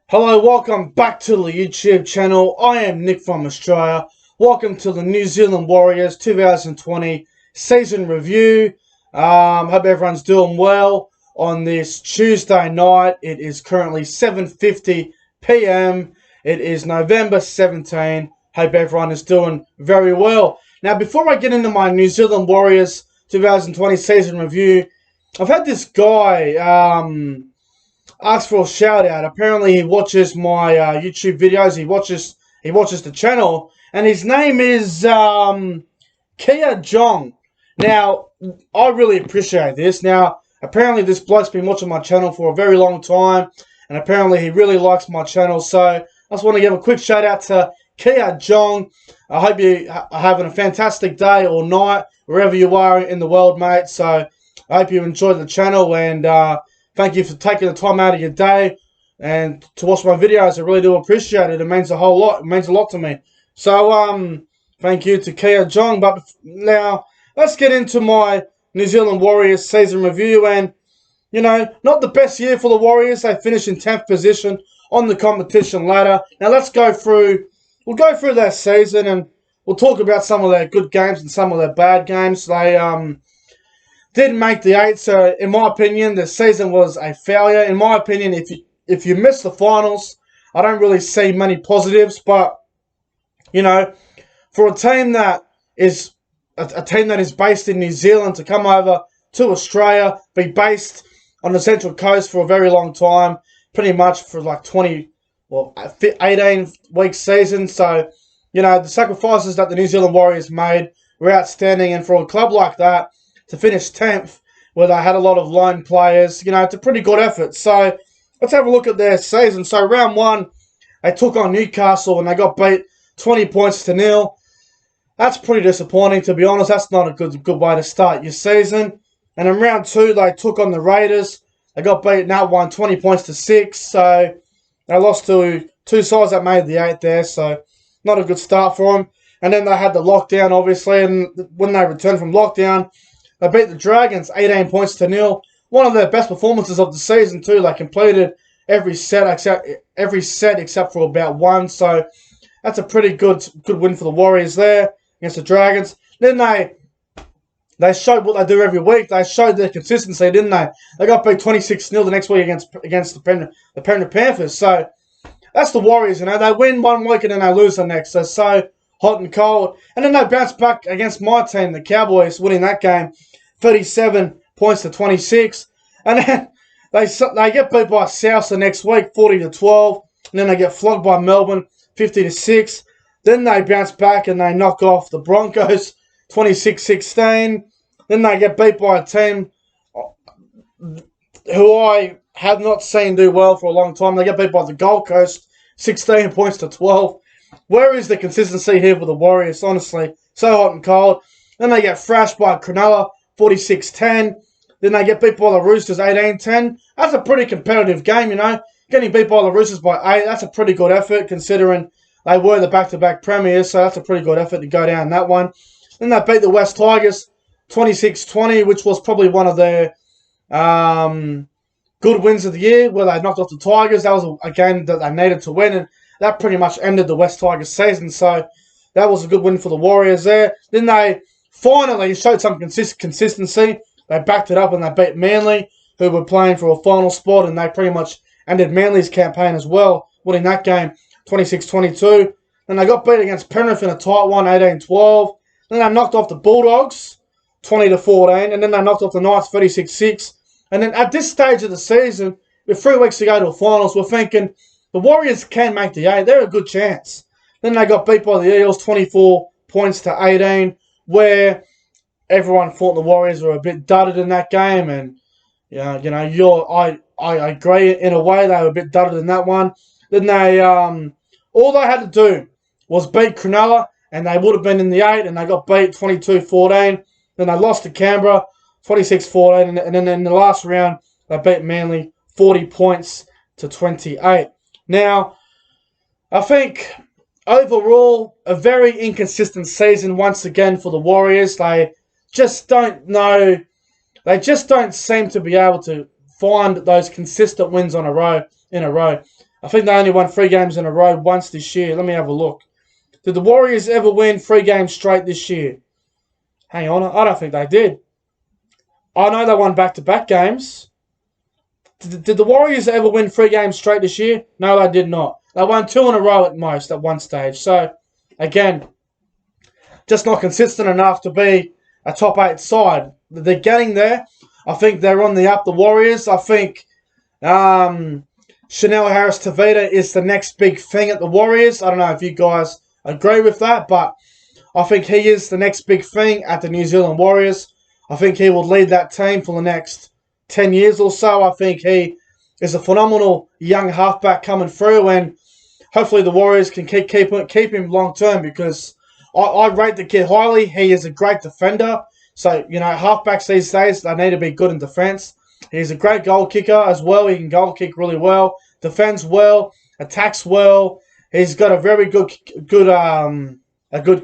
Hello, welcome back to the YouTube channel. I am Nick from Australia. Welcome to the New Zealand Warriors 2020 season review. Hope everyone's doing well on this Tuesday night. It is currently 7:50 p.m. It is November 17. Hope everyone is doing very well. Now, before I get into my New Zealand Warriors 2020 season review, I've had this guy asked for a shout out. Apparently, he watches my YouTube videos. He watches the channel, and his name is Kia Jong. Now, I really appreciate this. Now, apparently, this bloke's been watching my channel for a very long time, and apparently, he really likes my channel. So, I just want to give a quick shout out to Kia Jong. I hope you are having a fantastic day or night wherever you are in the world, mate. So, I hope you enjoy the channel and. Thank you for taking the time out of your day and to watch my videos. I really do appreciate it. It means a whole lot. It means a lot to me. So, thank you to Kia Jong. But now, let's get into my New Zealand Warriors season review. And, not the best year for the Warriors. They finished in 10th position on the competition ladder. Now, we'll go through their season and we'll talk about some of their good games and some of their bad games. They, didn't make the 8, so in my opinion, the season was a failure. In my opinion, if you miss the finals, I don't really see many positives. But for a team that is based in New Zealand to come over to Australia, be based on the Central Coast for a very long time, pretty much for like 18-week season. So the sacrifices that the New Zealand Warriors made were outstanding, and for a club like that to finish 10th, where they had a lot of loan players, it's a pretty good effort. So, let's have a look at their season. So, round 1, they took on Newcastle and they got beat 20 points to 0. That's pretty disappointing, to be honest. That's not a good way to start your season. And in round 2, they took on the Raiders. They got beaten that one 20 points to 6. So, they lost to two sides that made the 8 there. So, not a good start for them. And then they had the lockdown, obviously. And when they returned from lockdown, they beat the Dragons 18 points to 0. One of their best performances of the season too. They completed every set except for about one. So that's a pretty good win for the Warriors there against the Dragons. Then they showed what they do every week. They showed their consistency, didn't they? They got beat 26-0 the next week against the Penrith Panthers. So that's the Warriors. They win one week and then they lose the next. So hot and cold. And then they bounced back against my team, the Cowboys, winning that game 37 points to 26. And then they get beat by South the next week 40-12. And then they get flogged by Melbourne 50-6. Then they bounce back and they knock off the Broncos 26-16. Then they get beat by a team who I have not seen do well for a long time. They get beat by the Gold Coast 16 points to 12. Where is the consistency here for the Warriors? Honestly, so hot and cold. Then they get thrashed by Cronulla, 46-10. Then they get beat by the Roosters, 18-10. That's a pretty competitive game, Getting beat by the Roosters by 8, that's a pretty good effort considering they were the back-to-back premiers. So that's a pretty good effort to go down that one. Then they beat the West Tigers, 26-20, which was probably one of their good wins of the year, where they knocked off the Tigers. That was a game that they needed to win, and that pretty much ended the West Tigers season. So that was a good win for the Warriors there. Then they finally showed some consistency. They backed it up and they beat Manly, who were playing for a final spot, and they pretty much ended Manly's campaign as well, winning that game 26-22. Then they got beat against Penrith in a tight one, 18-12. Then they knocked off the Bulldogs 20-14, and then they knocked off the Knights 36-6. And then at this stage of the season, with 3 weeks to go to the finals, we're thinking the Warriors can make the 8. They're a good chance. Then they got beat by the Eels 24 points to 18, where everyone thought the Warriors were a bit dudded in that game. And, I agree in a way they were a bit dudded in that one. Then they, all they had to do was beat Cronulla, and they would have been in the 8, and they got beat 22-14. Then they lost to Canberra 26-14, and then in the last round, they beat Manly 40 points to 28. Now, I think overall, a very inconsistent season once again for the Warriors. They just don't know. They just don't seem to be able to find those consistent wins in a row. I think they only won 3 games in a row once this year. Let me have a look. Did the Warriors ever win 3 games straight this year? Hang on, I don't think they did. I know they won back-to-back games. Did the Warriors ever win 3 games straight this year? No, they did not. They won 2 in a row at most at one stage. So, again, just not consistent enough to be a top 8 side. They're getting there. I think they're on the up, the Warriors. I think Chanel Harris-Tavita is the next big thing at the Warriors. I don't know if you guys agree with that, but I think he is the next big thing at the New Zealand Warriors. I think he will lead that team for the next 10 years or so. I think he is a phenomenal young halfback coming through, and hopefully the Warriors can keep him long term, because I rate the kid highly. He is a great defender. So, halfbacks these days, they need to be good in defense. He's a great goal kicker as well. He can goal kick really well, defends well, attacks well. He's got a very good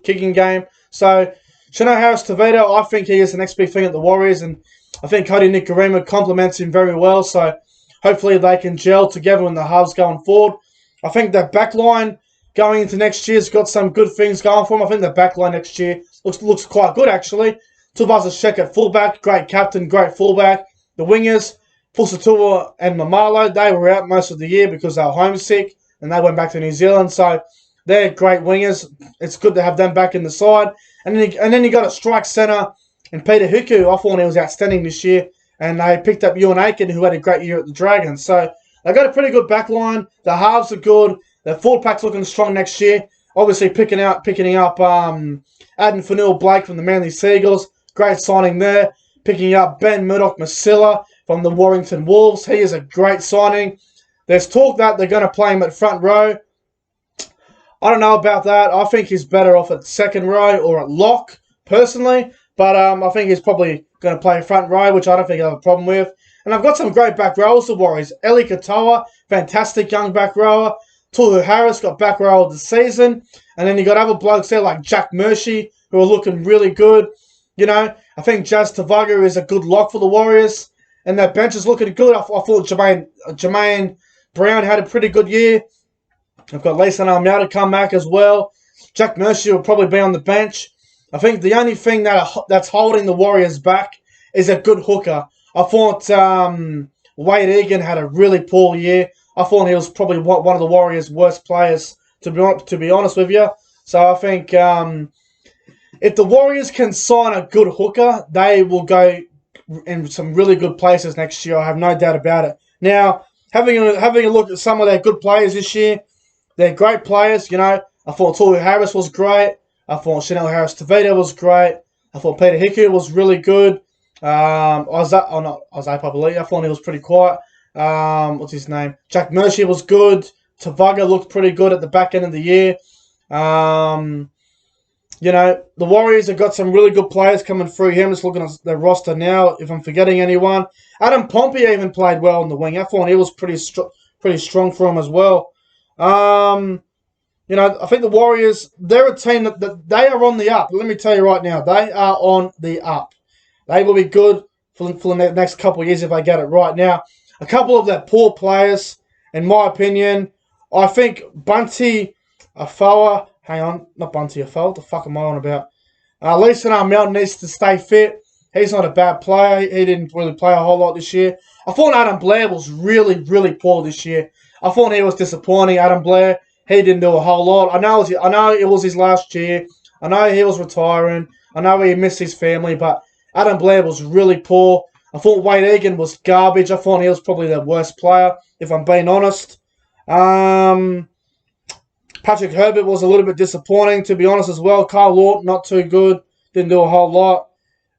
kicking game. So, Chanel Harris-Tavita, I think he is the next big thing at the Warriors, and I think Kodi Nikorima complements him very well. So, hopefully they can gel together in the halves going forward. I think their backline going into next year's got some good things going for them. I think the backline next year looks quite good, actually. Tuvazashek at fullback, great captain, great fullback. The wingers, Pusatua and Mamalo, they were out most of the year because they were homesick and they went back to New Zealand. So they're great wingers. It's good to have them back in the side. And then you got a strike centre in Peter Hiku. I thought he was outstanding this year. And they picked up Ewan Aiken, who had a great year at the Dragons. So they got a pretty good back line. The halves are good. The forward pack's looking strong next year. Obviously picking up Aden Fanua-Blake from the Manly Seagulls. Great signing there. Picking up Ben Murdoch-Masila from the Warrington Wolves. He is a great signing. There's talk that they're going to play him at front row. I don't know about that. I think he's better off at second row or at lock, personally. But I think he's probably going to play front row, which I don't think I have a problem with. And I've got some great back rowers, the Warriors. Eli Katoa, fantastic young back rower. Tohu Harris got back row of the season. And then you got other blokes there like Jack Murphy, who are looking really good. I think Jazz Tavaga is a good lock for the Warriors. And that bench is looking good. I thought Jermaine Brown had a pretty good year. I've got Leeson Almeida come back as well. Jack Murphy will probably be on the bench. I think the only thing that's holding the Warriors back is a good hooker. I thought Wade Egan had a really poor year. I thought he was probably one of the Warriors' worst players, to be honest with you. So I think if the Warriors can sign a good hooker, they will go in some really good places next year. I have no doubt about it. Now, having a look at some of their good players this year, they're great players. I thought Tohu Harris was great. I thought Chanel Harris-Tavita was great. I thought Peter Hiku was really good. Isaiah Papali'i, I thought he was pretty quiet. What's his name? Jack Murphy was good. Tavaga looked pretty good at the back end of the year. The Warriors have got some really good players coming through here. I'm just looking at their roster now, if I'm forgetting anyone. Adam Pompey even played well in the wing. I thought he was pretty strong for him as well. I think the Warriors, they're a team that they are on the up. Let me tell you right now, they are on the up. They will be good for the next couple of years if they get it right. Now, a couple of their poor players, in my opinion, I think Bunty Afoa, hang on, not Bunty Afoa, what the fuck am I on about? Leeson Armel needs to stay fit. He's not a bad player. He didn't really play a whole lot this year. I thought Adam Blair was really, really poor this year. I thought he was disappointing, Adam Blair. He didn't do a whole lot. I know it was his last year. I know he was retiring. I know he missed his family, but Adam Blair was really poor. I thought Wade Egan was garbage. I thought he was probably their worst player, if I'm being honest. Patrick Herbert was a little bit disappointing, to be honest, as well. Kyle Lawton, not too good. Didn't do a whole lot.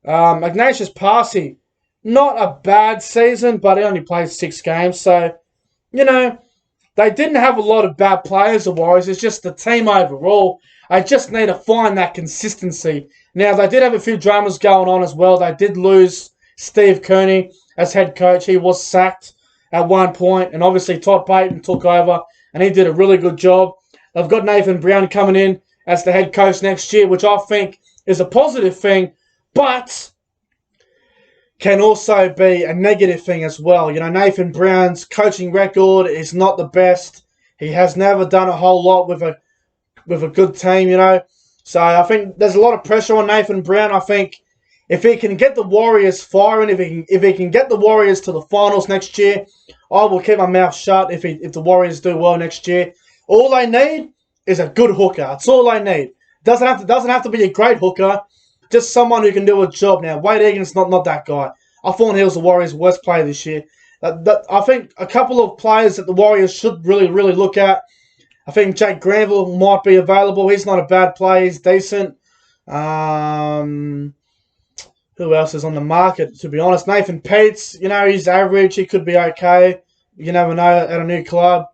Ignatius Parsi, not a bad season, but he only played 6 games. So, they didn't have a lot of bad players, the Warriors. It's just the team overall. I just need to find that consistency. Now, they did have a few dramas going on as well. They did lose Steve Kearney as head coach. He was sacked at one point, and obviously Todd Payton took over, and he did a really good job. They've got Nathan Brown coming in as the head coach next year, which I think is a positive thing. But can also be a negative thing as well. You know, Nathan Brown's coaching record is not the best. He has never done a whole lot with a good team, you know. So I think there's a lot of pressure on Nathan Brown. I think if he can get the Warriors firing, if he can get the Warriors to the finals next year, I will keep my mouth shut if the Warriors do well next year. All they need is a good hooker. That's all they need. Doesn't have to be a great hooker. Just someone who can do a job. Now, Wade Egan's not that guy. I thought he was the Warriors' worst player this year. I think a couple of players that the Warriors should really look at. I think Jake Granville might be available. He's not a bad player. He's decent. Who else is on the market, to be honest? Nathan Peets, you know, he's average. He could be okay. You never know at a new club.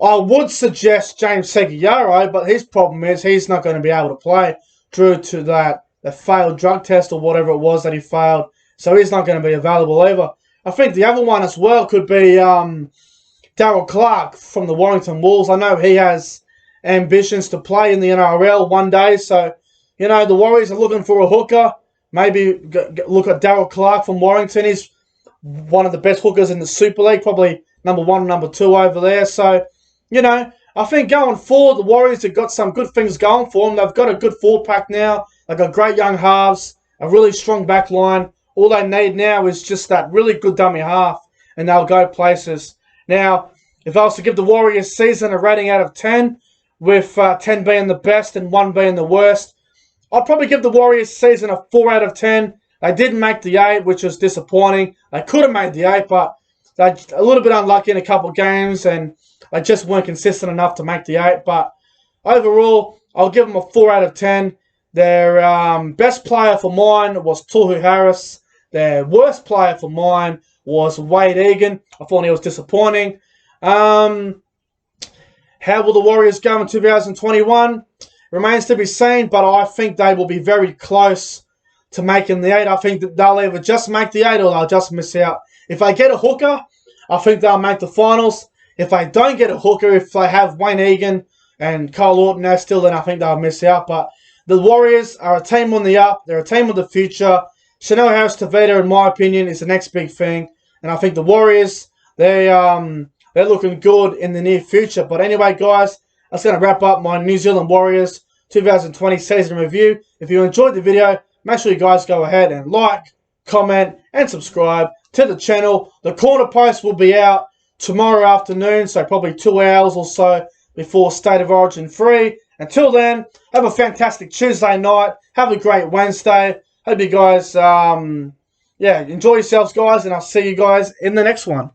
I would suggest James Seguiaro, but his problem is he's not going to be able to play due to the failed drug test or whatever it was that he failed. So he's not going to be available either. I think the other one as well could be Darryl Clark from the Warrington Wolves. I know he has ambitions to play in the NRL one day. So, you know, the Warriors are looking for a hooker. Maybe look at Darryl Clark from Warrington. He's one of the best hookers in the Super League. Probably number 1 and number 2 over there. So, you know, I think going forward, the Warriors have got some good things going for them. They've got a good forward pack now. They've got great young halves, a really strong back line. All they need now is just that really good dummy half, and they'll go places. Now, if I was to give the Warriors season a rating out of 10, with 10 being the best and 1 being the worst, I'd probably give the Warriors season a 4 out of 10. They didn't make the 8, which was disappointing. They could have made the 8, but they're a little bit unlucky in a couple of games, and they just weren't consistent enough to make the 8. But overall, I'll give them a 4 out of 10. Their best player for mine was Tohu Harris. Their worst player for mine was Wade Egan. I thought he was disappointing. How will the Warriors go in 2021? Remains to be seen, but I think they will be very close to making the 8. I think that they'll either just make the 8 or they'll just miss out. If they get a hooker, I think they'll make the finals. If they don't get a hooker, if they have Wayne Egan and Cole Orton there still, then I think they'll miss out. But the Warriors are a team on the up. They're a team of the future. Chanel Harris-Tavita, in my opinion, is the next big thing. And I think the Warriors, they're looking good in the near future. But anyway, guys, that's going to wrap up my New Zealand Warriors 2020 season review. If you enjoyed the video, make sure you guys go ahead and like, comment, and subscribe to the channel. The corner post will be out tomorrow afternoon, so probably 2 hours or so before State of Origin 3. Until then, have a fantastic Tuesday night. Have a great Wednesday. Hope you guys, enjoy yourselves, guys, and I'll see you guys in the next one.